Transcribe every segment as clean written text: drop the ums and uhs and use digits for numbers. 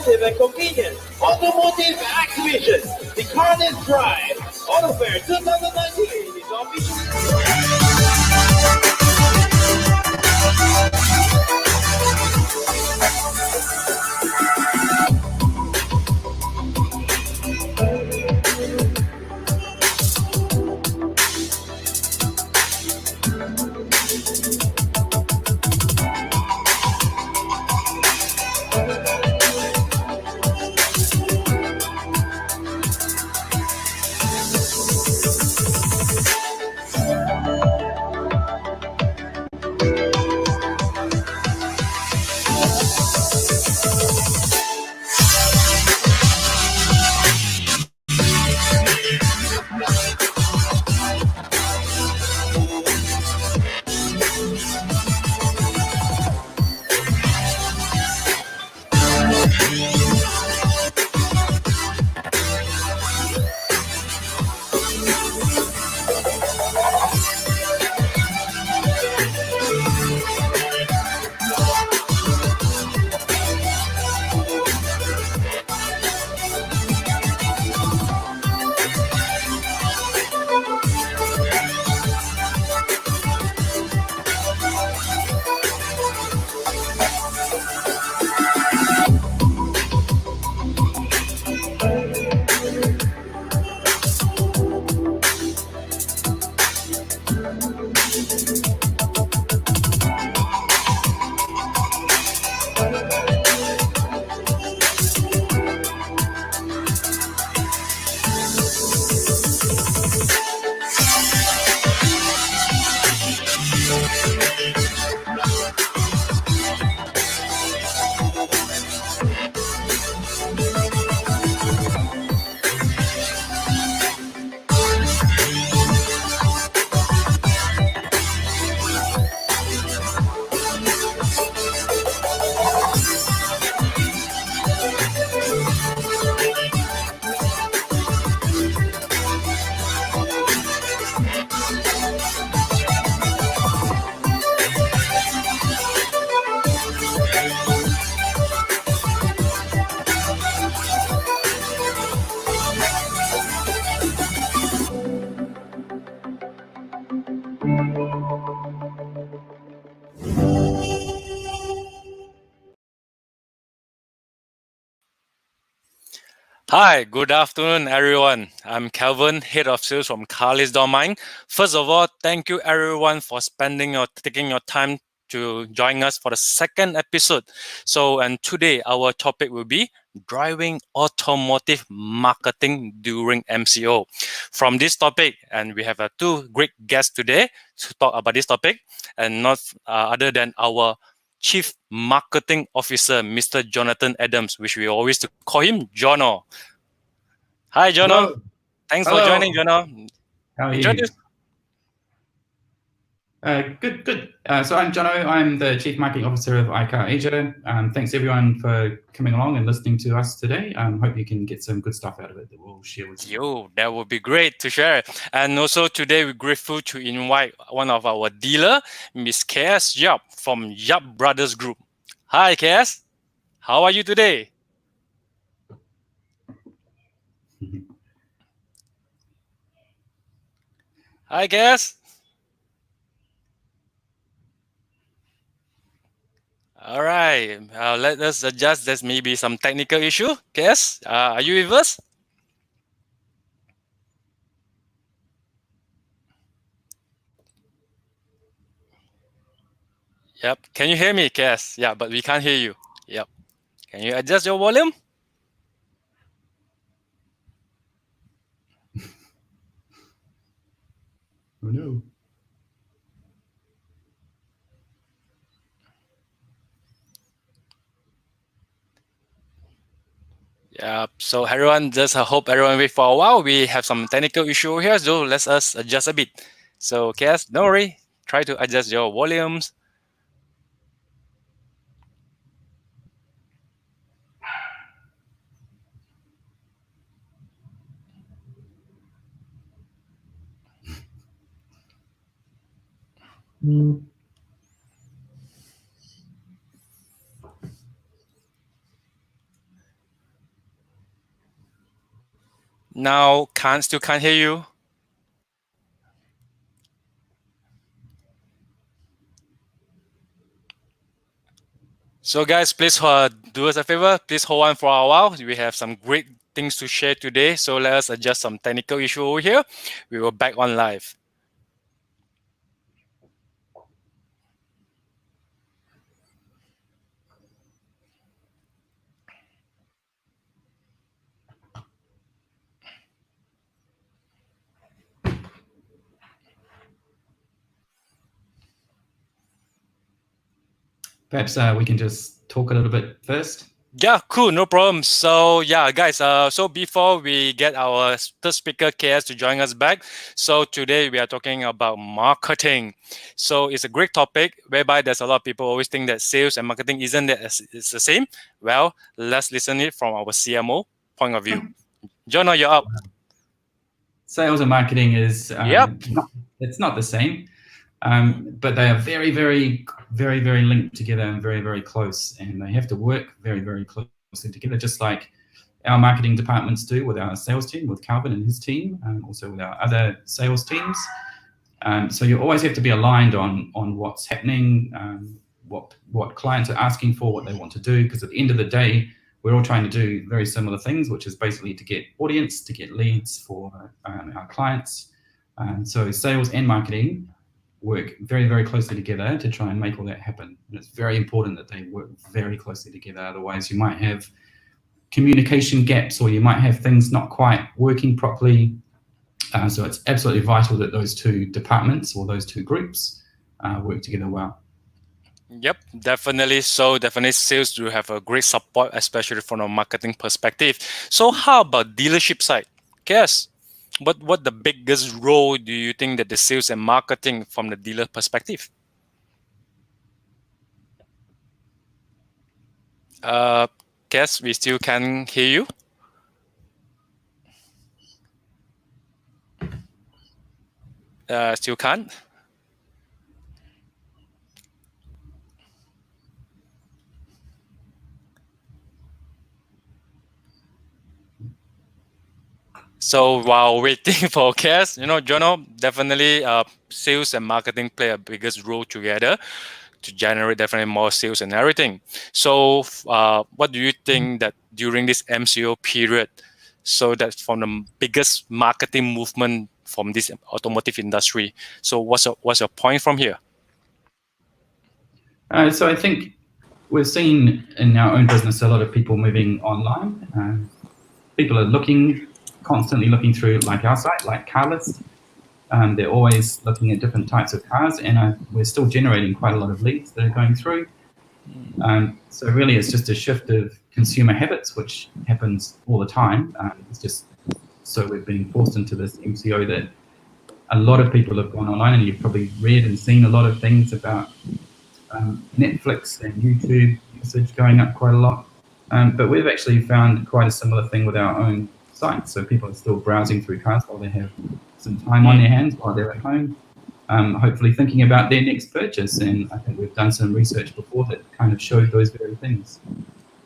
automotive and convenience. Automotive Activation, the Carlist Drive, Auto Fair 2019 is officially. Hi, good afternoon, everyone. I'm Calven, Head of Sales from Carlist.my. First of all, thank you everyone for taking your time to join us for the second episode. And today our topic will be driving automotive marketing during MCO. From this topic, and we have two great guests today to talk about this topic, and not other than our Chief Marketing Officer, Mr. Jonathan Adams, which we always call him Jono. Hi, Jono. Hello. Thanks Hello. for joining, Jono. How are Introduce. you? Good. So I'm Jono. I'm the Chief Marketing Officer of iCar Asia. Thanks everyone for coming along and listening to us today. Hope you can get some good stuff out of it that we'll share with you. That would be great to share. And also today we're grateful to invite one of our dealer, Miss Cass Yap from Yap Brothers Group. Hi, Cass. How are you today? Hi, Cass. All right. Let us adjust. There's maybe some technical issue. Cass, are you with us? Yep. Can you hear me, Cass? Yeah, but we can't hear you. Yep. Can you adjust your volume? Oh no. Yeah, so everyone, just hope everyone wait for a while. We have some technical issue here, so let us adjust a bit. So, Cass, don't worry. Try to adjust your volumes. Now, still can't hear you. So guys, please do us a favor. Please hold on for a while. We have some great things to share today. So let us adjust some technical issue over here. We will back on live. Perhaps we can just talk a little bit first. Yeah, cool, no problem. So yeah, guys, so before we get our third speaker, KS, to join us back, so today we are talking about marketing. So it's a great topic whereby there's a lot of people always think that sales and marketing isn't that it's the same. Well, let's listen it from our CMO point of view. Jonah, you're up. Sales and marketing is it's not the same, but they are very, very, very, very linked together and very, very close, and they have to work very, very closely together, just like our marketing departments do with our sales team, with Calven and his team, and also with our other sales teams. So you always have to be aligned on what's happening, what clients are asking for, what they want to do, because at the end of the day, we're all trying to do very similar things, which is basically to get audience, to get leads for our clients. So sales and marketing work very, very closely together to try and make all that happen. And it's very important that they work very closely together. Otherwise, you might have communication gaps, or you might have things not quite working properly. So it's absolutely vital that those two departments or those two groups work together well. Yep, definitely. So definitely sales do have a great support, especially from a marketing perspective. So how about dealership side? Yes. What the biggest role do you think that the sales and marketing from the dealer perspective? Cass, we still can hear you. Still can't. So while waiting for Cass, Jono, definitely sales and marketing play a biggest role together to generate definitely more sales and everything. So what do you think that during this MCO period, so that's from the biggest marketing movement from this automotive industry? So what's your point from here? So I think we've seen in our own business a lot of people moving online. People are constantly looking through, like our site, like Carlist. They're always looking at different types of cars, and we're still generating quite a lot of leads that are going through. So really it's just a shift of consumer habits, which happens all the time. It's just so we've been forced into this MCO that a lot of people have gone online, and you've probably read and seen a lot of things about Netflix and YouTube usage going up quite a lot. But we've actually found quite a similar thing with our own site. So people are still browsing through cars while they have some time on their hands while they're at home, hopefully thinking about their next purchase. And I think we've done some research before that kind of showed those very things.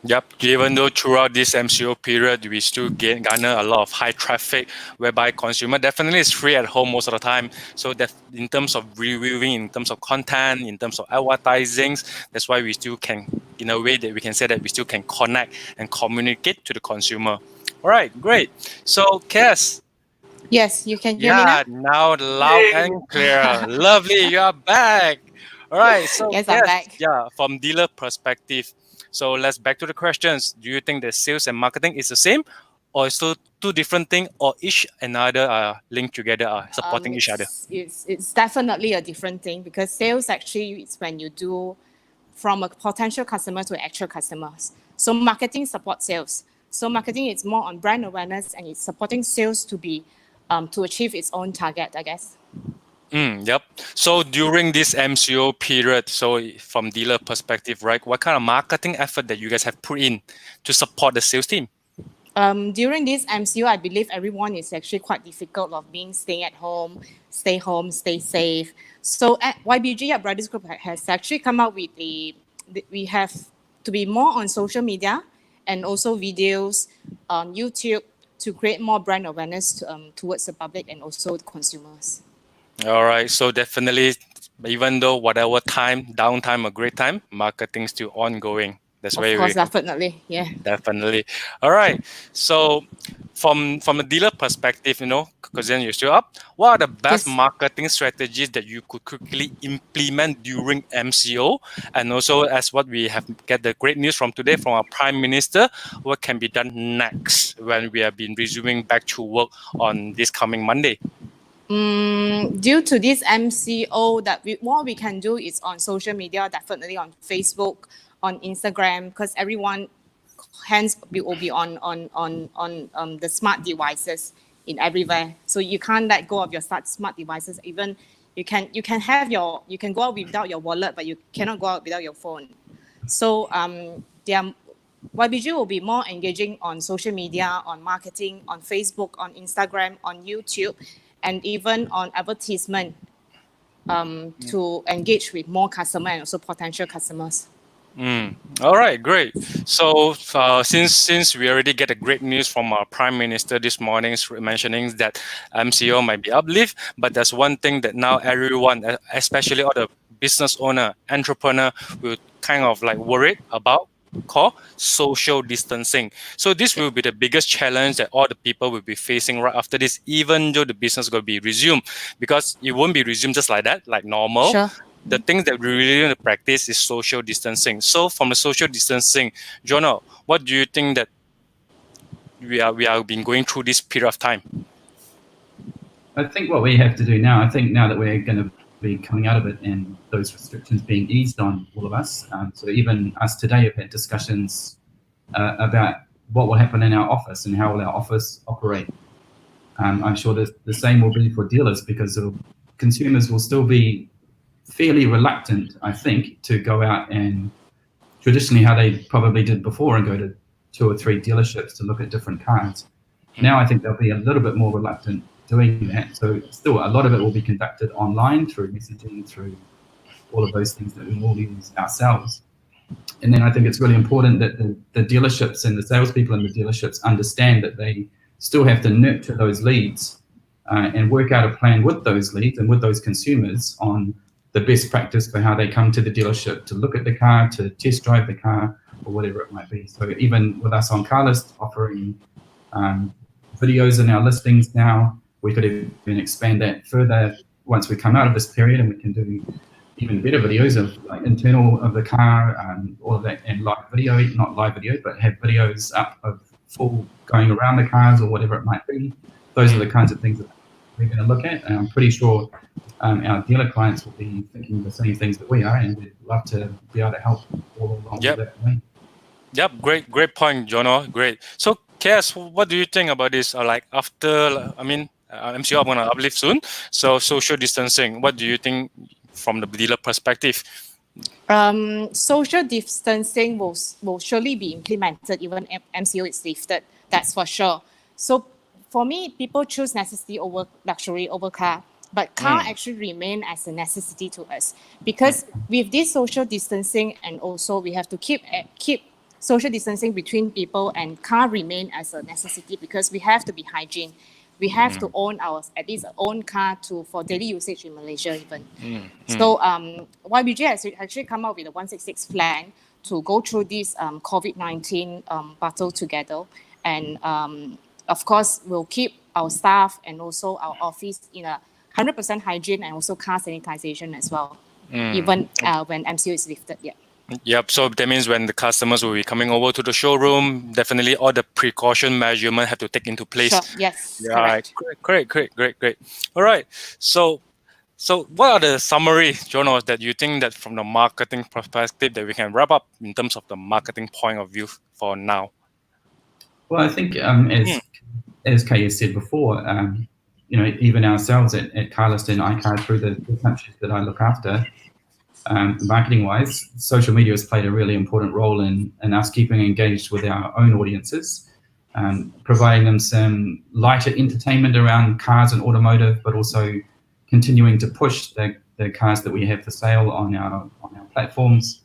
Yep, even though throughout this MCO period, we still garner a lot of high traffic, whereby consumer definitely is free at home most of the time. So that in terms of reviewing, in terms of content, in terms of advertisings, that's why we still can, in a way that we can say that we still can connect and communicate to the consumer. All right, great. So, Cass. Yes, you can hear me now? Yeah, now loud and clear. Lovely, you are back. All right, so yes, I'm back. Yeah, from dealer perspective. So let's back to the questions. Do you think that sales and marketing is the same, or is still two different things, or each another are linked together, are supporting each other? It's definitely a different thing, because sales actually is when you do from a potential customer to actual customers. So marketing supports sales. So marketing is more on brand awareness, and it's supporting sales to be to achieve its own target, I guess. Yep. So during this MCO period, so from dealer perspective, right, what kind of marketing effort that you guys have put in to support the sales team? During this MCO, I believe everyone is actually quite difficult of staying at home, stay safe. So at YBG Brothers Group has actually come out with we have to be more on social media and also videos on YouTube to create more brand awareness towards the public and also the consumers. All right. So definitely, even though whatever time, downtime or great time, marketing still ongoing. That's Of course, definitely. Yeah. Definitely. All right. So from a dealer perspective, because then you're still up, what are the best Yes. marketing strategies that you could quickly implement during MCO? And also, as what we have get the great news from today from our Prime Minister, what can be done next when we have been resuming back to work on this coming Monday? Due to this MCO, what we can do is on social media, definitely on Facebook, on Instagram, because everyone hands will be on the smart devices in everywhere. So you can't let go of your smart devices. Even you can go out without your wallet, but you cannot go out without your phone. So YBG will be more engaging on social media, on marketing, on Facebook, on Instagram, on YouTube, and even on advertisement to engage with more customers and also potential customers. All right, great. So since we already get a great news from our Prime Minister this morning mentioning that MCO might be uplift, but there's one thing that now everyone, especially all the business owner, entrepreneur, will kind of like worried about, called social distancing. So this will be the biggest challenge that all the people will be facing right after this, even though the business will be resumed, because it won't be resumed just like that, like normal. Sure. The thing that we really need to practice is social distancing. So from the social distancing, Jonah, what do you think that we are been going through this period of time? I think what we have to do now, now that we're going to be coming out of it and those restrictions being eased on all of us, so even us today have had discussions about what will happen in our office and how will our office operate. I'm sure the same will be for dealers, because consumers will still be fairly reluctant, I think, to go out and traditionally how they probably did before and go to 2 or 3 dealerships to look at different cars. Now I think they'll be a little bit more reluctant doing that. So still a lot of it will be conducted online through messaging, through all of those things that we all use ourselves. And then I think it's really important that the dealerships and the salespeople in the dealerships understand that they still have to nurture those leads and work out a plan with those leads and with those consumers on the best practice for how they come to the dealership to look at the car, to test drive the car, or whatever it might be. So even with us on Carlist offering videos in our listings now, we could even expand that further once we come out of this period, and we can do even better videos of like internal of the car, all of that, and live video, not live video, but have videos up of full going around the cars or whatever it might be. Those are the kinds of things that we're going to look at, and I'm pretty sure our dealer clients will be thinking the same things that we are, and we'd love to be able to help all along with that way. Yep, great point, Jono. Great. So, Cass, what do you think about this? Like after, MCO I'm gonna uplift soon. So social distancing, what do you think from the dealer perspective? Social distancing will surely be implemented even if MCO is lifted. That's for sure. So for me, people choose necessity over luxury over car. But car actually remain as a necessity to us, because with this social distancing, and also we have to keep social distancing between people, and car remain as a necessity because we have to be hygiene. We have to own at least our own car for daily usage in Malaysia even. So YBG has actually come up with a 166 plan to go through this COVID-19 battle together. And of course, we'll keep our staff and also our office in a 100% hygiene and also car sanitization as well, even when MCO is lifted. Yeah. Yep. So that means when the customers will be coming over to the showroom, definitely all the precaution measurement have to take into place. Sure. Yes. Yeah. Right. Great. All right. So what are the summary, Jonas, that you think that from the marketing perspective that we can wrap up in terms of the marketing point of view for now? Well, I think as Kay has said before, even ourselves at Carlist and iCar, through the countries that I look after, marketing-wise, social media has played a really important role in us keeping engaged with our own audiences, providing them some lighter entertainment around cars and automotive, but also continuing to push the cars that we have for sale on our platforms.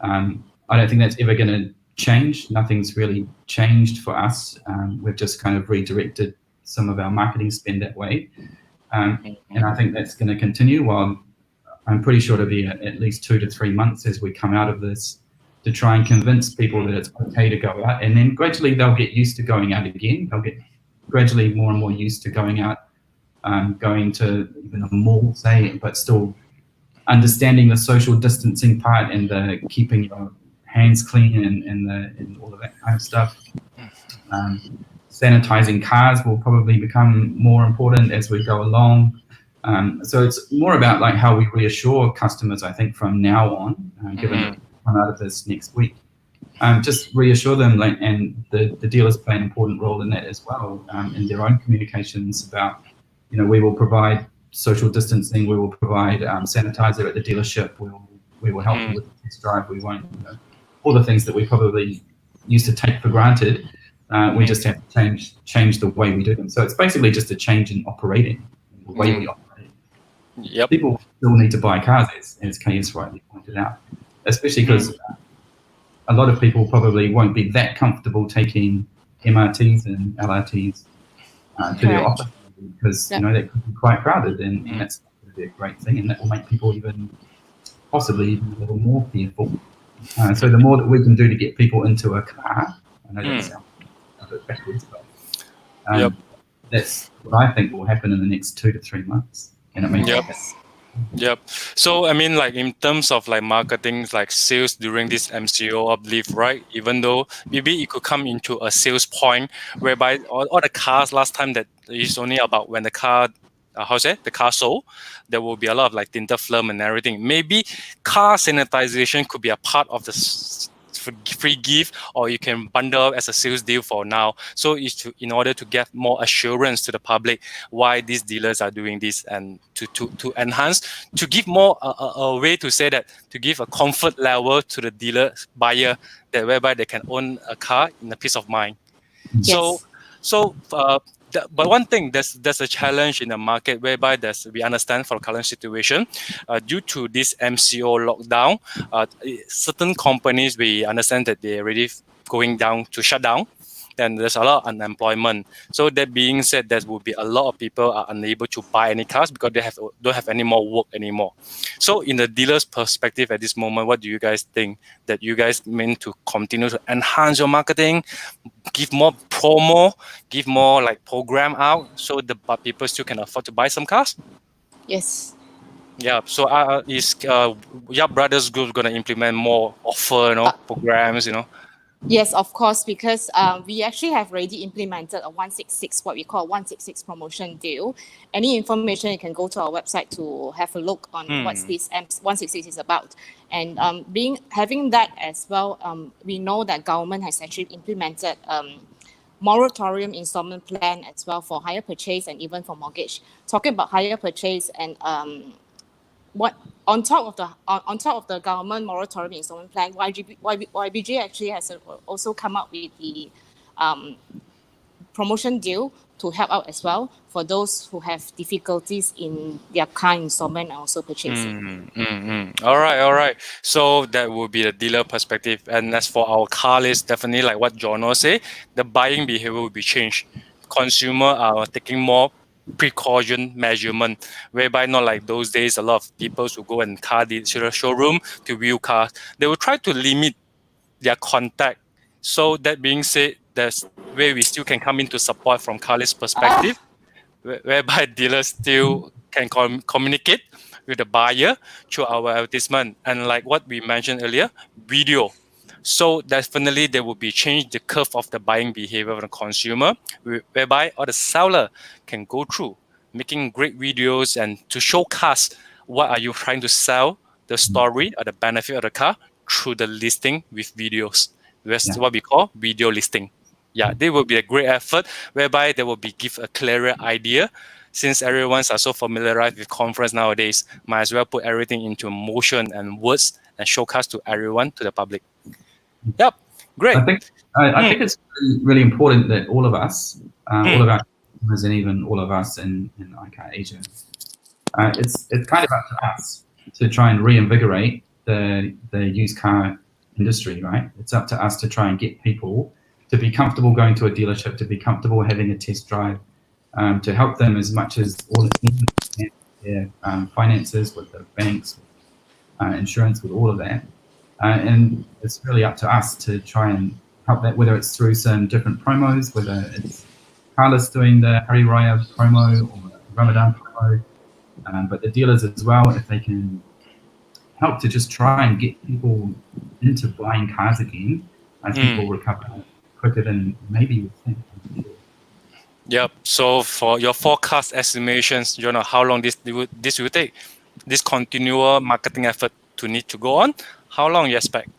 I don't think that's ever going to change. Nothing's really changed for us. We've just kind of redirected some of our marketing spend that way. And I think that's going to continue. While I'm pretty sure it'll be at least 2 to 3 months as we come out of this, to try and convince people that it's okay to go out. And then gradually they'll get used to going out again. They'll get gradually more and more used to going out, going to even a mall, say, but still understanding the social distancing part and the keeping your hands clean and all of that kind of stuff. Sanitizing cars will probably become more important as we go along. So it's more about like how we reassure customers, I think, from now on, given that we come out of this next week. Just reassure them, like, and the dealers play an important role in that as well, in their own communications about, we will provide social distancing, we will provide sanitizer at the dealership, we will help you with the test drive, we won't, all the things that we probably used to take for granted. We just have to change the way we do them. So it's basically just a change in operating, the way we operate. Yep. People still need to buy cars, as KS rightly pointed out, especially because a lot of people probably won't be that comfortable taking MRTs and LRTs to their office, because that could be quite crowded, and that's going to be a great thing, and that will make people possibly even a little more fearful. So the more that we can do to get people into a car, I know that sounds a bit backwards, but that's what I think will happen in the next 2 to 3 months, and it may take us. Yep. So I mean, like in terms of like marketing, like sales during this MCO, I believe, right? Even though maybe it could come into a sales point whereby all the cars last time that is only about when the car, the car sold, there will be a lot of like tinted film and everything. Maybe car sanitization could be a part of the free gift, or you can bundle as a sales deal for now. So it's in order to get more assurance to the public why these dealers are doing this, and to enhance, to give more a way to say that, to give a comfort level to the dealer buyer, that whereby they can own a car in a peace of mind. Yes. But one thing, there's a challenge in the market whereby we understand for the current situation, due to this MCO lockdown, certain companies, we understand that they're already going down to shut down. Then there's a lot of unemployment. So that being said, there will be a lot of people are unable to buy any cars because they don't have any more work anymore. So in the dealer's perspective at this moment, what do you guys think that you guys mean to continue to enhance your marketing, give more promo, give more like program out so the people still can afford to buy some cars? Yes. Yeah. So is Yap Brothers Group going to implement more offer, programs, Yes, of course, because we actually have already implemented a 166, what we call 166 promotion deal. Any information, you can go to our website to have a look on what this 166 is about. And having that as well, we know that government has actually implemented moratorium installment plan as well for hire purchase and even for mortgage. Talking about hire purchase and on top of the government moratorium installment plan, YBG actually has also come up with the promotion deal to help out as well for those who have difficulties in their car installment and also purchasing. All right. So that will be the dealer perspective. And as for our car list, definitely like what Jono said, the buying behavior will be changed. Consumer are taking more precaution measurement, whereby not like those days a lot of people who go and car the showroom to view cars, they will try to limit their contact. So that being said, there's where we still can come into support from Carlist perspective, whereby dealers still can communicate with the buyer through our advertisement, and like what we mentioned earlier, video. So definitely there will be change the curve of the buying behavior of the consumer, whereby all the seller can go through making great videos and to showcase what are you trying to sell, the story or the benefit of the car through the listing with videos. That's what we call video listing. Yeah, they will be a great effort whereby they will be give a clearer idea. Since everyone's are so familiarized with conference nowadays, might as well put everything into motion and words and showcase to everyone, to the public. Yep, great. I think it's really important that all of us, all of our customers, and even all of us in iCar Asia, it's kind of up to us to try and reinvigorate the used car industry, right? It's up to us to try and get people to be comfortable going to a dealership, to be comfortable having a test drive, to help them as much as all their finances, with the banks, insurance, with all of that. And it's really up to us to try and help that, whether it's through some different promos, whether it's Carlist doing the Hari Raya promo or Ramadan promo, but the dealers as well, if they can help to just try and get people into buying cars again, I think we'll recover quicker than maybe you think. Yep. So for your forecast estimations, how long this will take, this continual marketing effort to need to go on, how long you expect?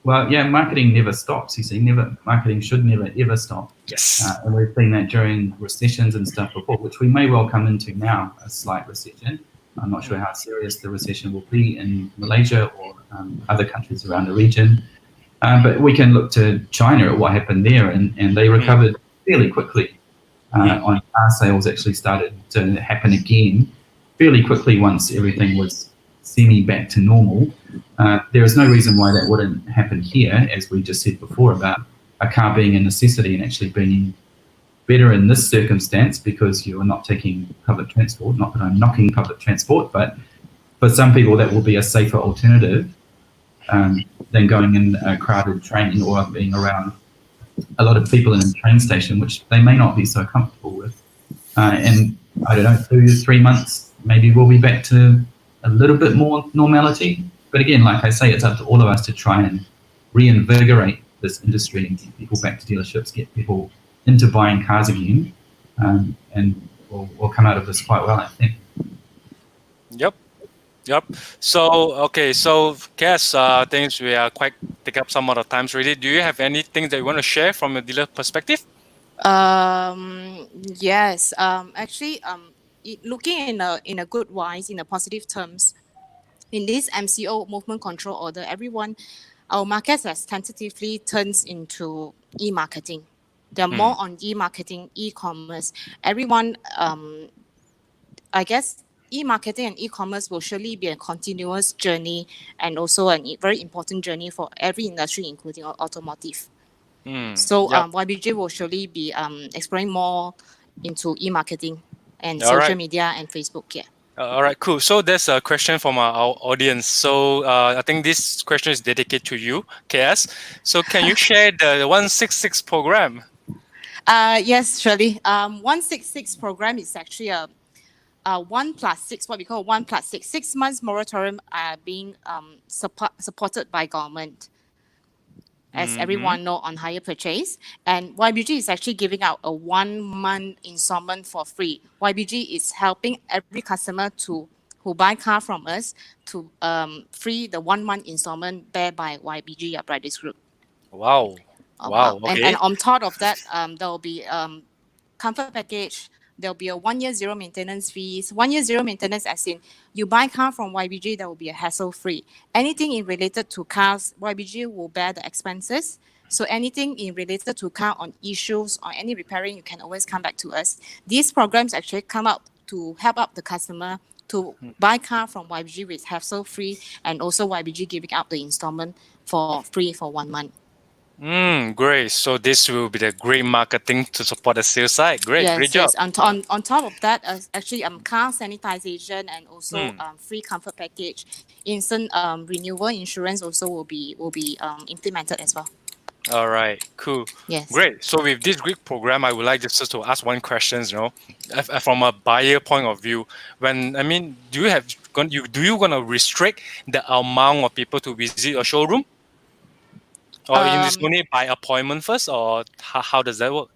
Well, yeah, marketing never stops. You see, marketing should never ever stop. Yes. And we've seen that during recessions and stuff before, which we may well come into now, a slight recession. I'm not sure how serious the recession will be in Malaysia or other countries around the region. But we can look to China at what happened there, and they recovered fairly quickly. On car sales actually started to happen again fairly quickly once everything was semi back to normal. There is no reason why that wouldn't happen here, as we just said before about a car being a necessity and actually being better in this circumstance because you're not taking public transport. Not that I'm knocking public transport, but for some people that will be a safer alternative than going in a crowded train or being around a lot of people in a train station, which they may not be so comfortable with. And I don't know, 2 to 3 months, maybe we'll be back to a little bit more normality. But again, like I say, it's up to all of us to try and reinvigorate this industry and get people back to dealerships, get people into buying cars again, and we'll come out of this quite well, I think. Yep. So, okay. So, Cass, I think we are quite take up some of the times already. Do you have anything that you want to share from a dealer perspective? Yes. Actually, looking in a good wise, in a positive terms, in this MCO movement control order, our markets has tentatively turns into e-marketing. They're more on e-marketing, e-commerce. Everyone, I guess, e-marketing and e-commerce will surely be a continuous journey and also a very important journey for every industry, including automotive. So YBG will surely be exploring more into e-marketing and social media and Facebook. Yeah. All right, cool. So there's a question from our audience. So I think this question is dedicated to you, KS. So can you share the 166 program? Yes, surely. 166 program is actually a 1+6, what we call 1+6, 6 months moratorium being supported by government, as everyone know, on hire purchase. And YBG is actually giving out a 1 month installment for free. YBG is helping every customer who buy car from us to free the 1 month installment bear by YBG Brothers Group. Wow. Wow. Okay. And on top of that, there will be comfort package. There'll be a 1 year zero maintenance fees. 1 year zero maintenance, as in you buy car from YBG, that will be a hassle-free. Anything in related to cars, YBG will bear the expenses. So anything in related to car on issues or any repairing, you can always come back to us. These programs actually come out to help out the customer to buy car from YBG with hassle-free, and also YBG giving out the installment for free for 1 month. Great. So this will be the great marketing to support the sales side. Great, yes, great job. Yes. On top of that, actually, car sanitization and also free comfort package, instant renewal insurance also will be implemented as well. All right, cool. Yes. Great. So with this great program, I would like just to ask one question. From a buyer point of view, do you gonna restrict the amount of people to visit your showroom? Or is it only by appointment first, or how does that work?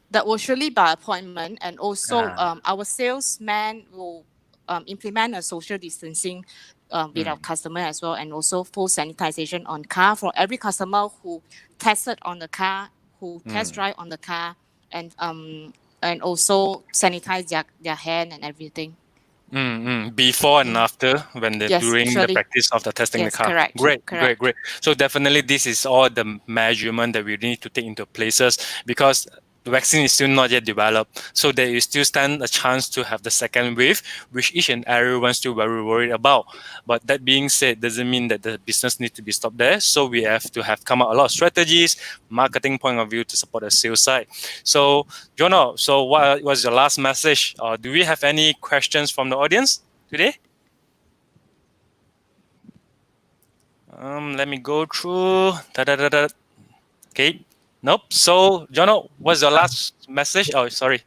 That will surely by appointment, and also our salesman will implement a social distancing with our customer as well, and also full sanitization on car for every customer who tested on the car, who test drive on the car, and also sanitize their hand and everything. Before and after, when they're doing the practice of the testing the car. Correct. Great. So definitely this is all the measurement that we need to take into places, because the vaccine is still not yet developed. So there is still stand a chance to have the second wave, which each and everyone still very worried about. But that being said, doesn't mean that the business needs to be stopped there. So we have to have come up a lot of strategies, marketing point of view to support the sales side. So Jono, so what was your last message? Do we have any questions from the audience today? Let me go through. Okay. Nope. So, Jono, what's your last message? Oh, sorry.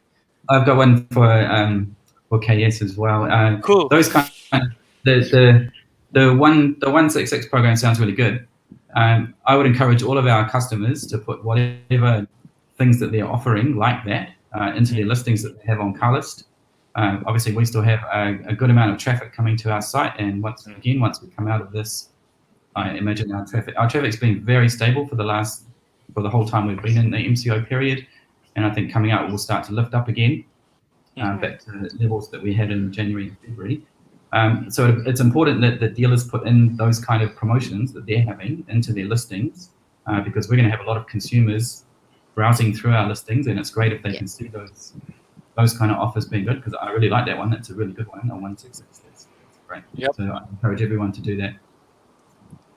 I've got one for KS as well. Cool. Those kind of, the 166 program sounds really good. I would encourage all of our customers to put whatever things that they're offering like that into their listings that they have on Carlist. Obviously, we still have a good amount of traffic coming to our site, and once we come out of this, I imagine our traffic's been very stable for the whole time we've been in the MCO period, and I think coming out will start to lift up again back to the levels that we had in January and February. So it's important that the dealers put in those kind of promotions that they're having into their listings, because we're going to have a lot of consumers browsing through our listings, and it's great if they can see those kind of offers being good, because I really like that one. That's a really good one, on 166. That's great. Yep. So I encourage everyone to do that.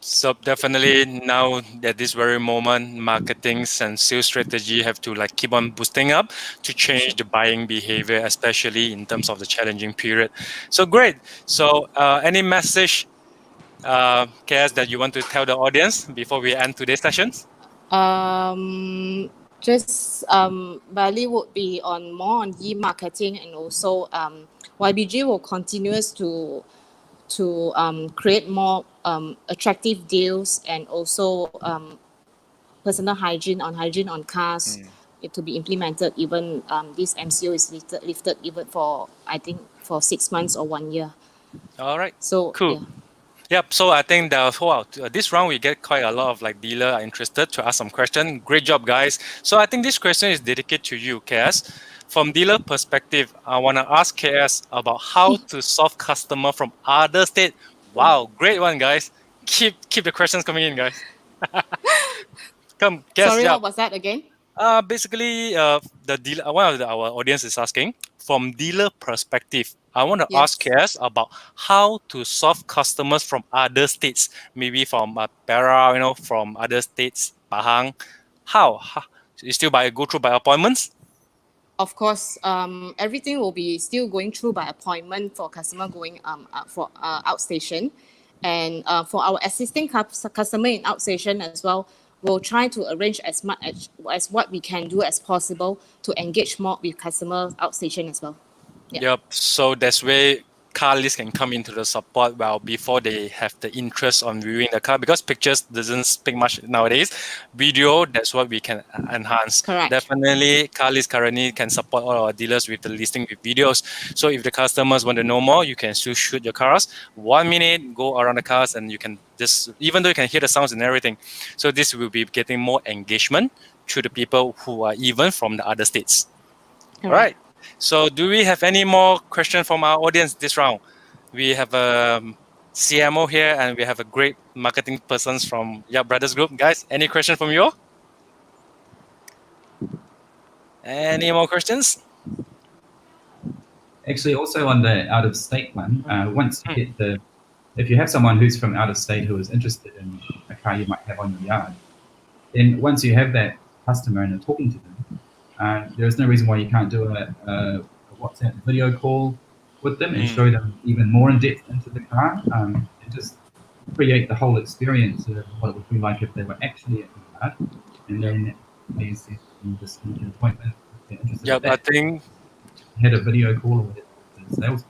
So definitely now at this very moment, marketing and sales strategy have to like keep on boosting up to change the buying behavior, especially in terms of the challenging period. So great. So any message, KS, that you want to tell the audience before we end today's sessions? Bali would be more on e-marketing, and also YBG will continues to create more attractive deals, and also personal hygiene on cars to be implemented. Even this MCO is lifted even for, I think, for 6 months or 1 year. All right. So cool. Yeah. Yep. So I think this round we get quite a lot of like dealer are interested to ask some question. Great job, guys. So I think this question is dedicated to you, KS. From dealer perspective, I want to ask KS about how to solve customer from other state. Wow, great one, guys. Keep the questions coming in, guys. Come, KS. Sorry, what was that again? Basically, the dealer, one of our audience is asking, from dealer perspective, I want to ask KS about how to solve customers from other states, maybe from Perak, from other states, Pahang. How? You still go through by appointments? Of course, everything will be still going through by appointment for customer going for outstation, and for our existing customer in outstation as well, we'll try to arrange as much as what we can do as possible to engage more with customer outstation as well. Yep. So that's where Carlist can come into the support before they have the interest on viewing the car, because pictures doesn't speak much nowadays. Video, that's what we can enhance. Correct. Definitely, Carlist currently can support all our dealers with the listing with videos. So if the customers want to know more, you can still shoot your cars 1 minute, go around the cars, and you can just, even though you can hear the sounds and everything. So this will be getting more engagement to the people who are even from the other states. All right. So do we have any more questions from our audience this round? We have a CMO here, and we have a great marketing persons from Yap Brothers Group. Guys, any questions from you all? Any more questions? Actually, also on the out-of-state one, once you get if you have someone who's from out of state who is interested in a car you might have on your yard, then once you have that customer and are talking to them, there's no reason why you can't do a WhatsApp video call with them and show them even more in depth into the car, and just create the whole experience of what it would be like if they were actually at the yard, and then they see just make an appointment. Yep, I think had a video call with the sales,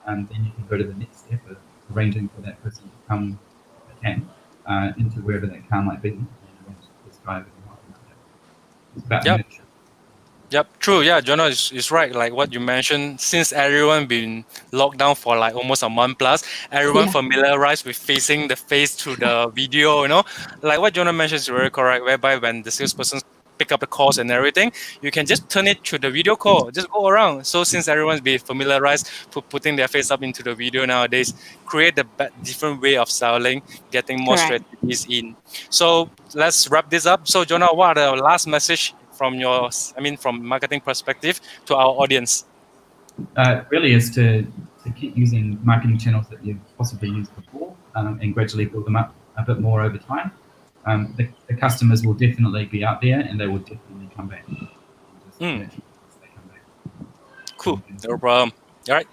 and then you can go to the next step of arranging for that person to come into wherever that car might be and arrange this drive. Yep, true. Yeah, Jono is right. Like what you mentioned, since everyone been locked down for like almost a month plus, everyone familiarized with facing the face through the video, Like what Jono mentioned is very correct, whereby when the salesperson pick up the calls and everything, you can just turn it to the video call, just go around. So since everyone's been familiarized putting their face up into the video nowadays, create a different way of selling, getting more strategies in. So let's wrap this up. So Jonah, what are the last message from from marketing perspective to our audience? Really is to keep using marketing channels that you've possibly used before and gradually build them up a bit more over time. The customers will definitely be out there and they will definitely come back. Cool, no problem. All right,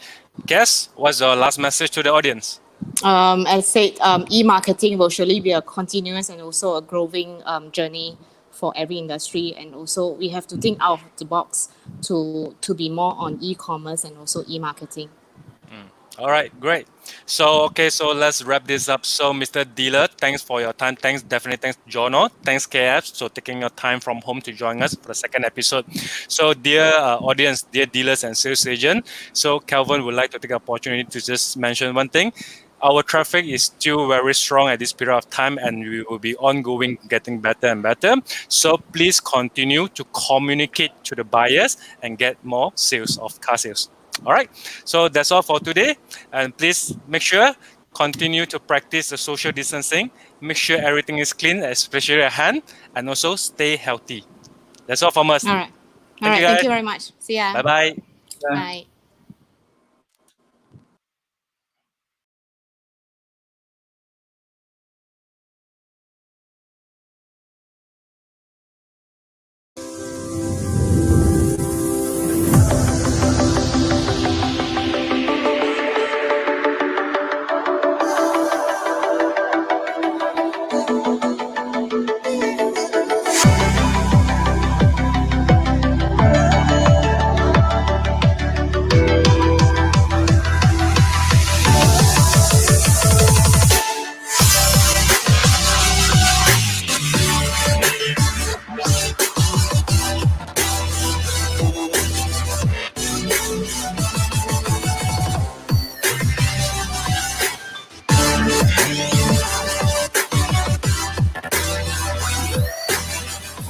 Cass, what's your last message to the audience? As I said, e-marketing will surely be a continuous and also a growing journey for every industry, and also we have to think out of the box to be more on e-commerce and also e-marketing. All right, great. So let's wrap this up. So Mr. Dealer, thanks for your time. Thanks Jono. Thanks KF, so taking your time from home to join us for the second episode. So dear audience, dear dealers and sales agent, so Calven would like to take the opportunity to just mention one thing. Our traffic is still very strong at this period of time, and we will be ongoing, getting better and better. So please continue to communicate to the buyers and get more sales of car sales. All right, so that's all for today. And please make sure, continue to practice the social distancing. Make sure everything is clean, especially your hand, and also stay healthy. That's all from us. All right. Thank you very much. See ya. Bye-bye. Bye.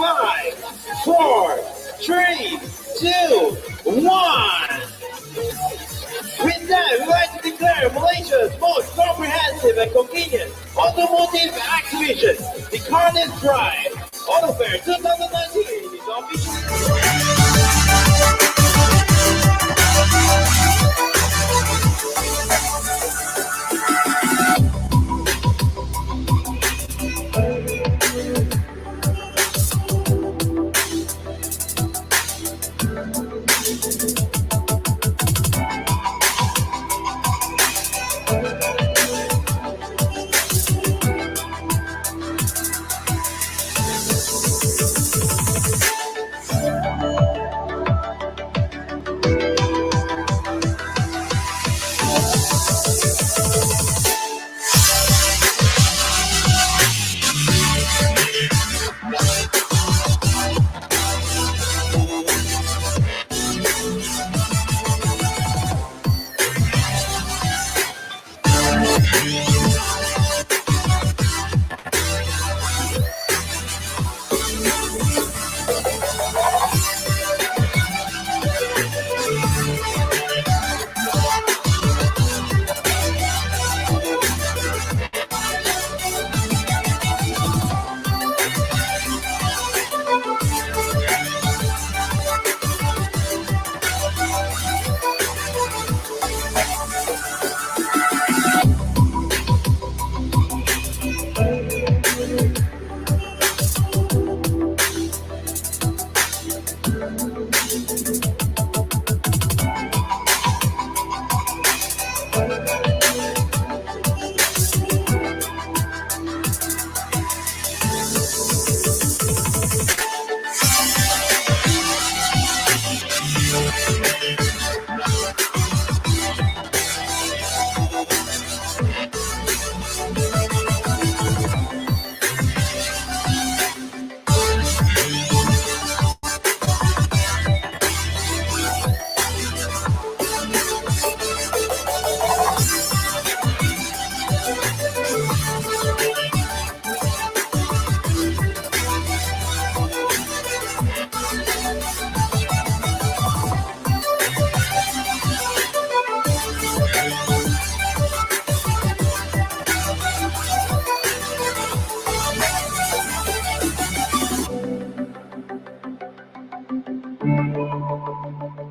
Five, four, three, two, one. With that, we'd like to declare Malaysia's most comprehensive and convenient automotive exhibition, the Carlist Drive Auto Fair 2019 is officially. you.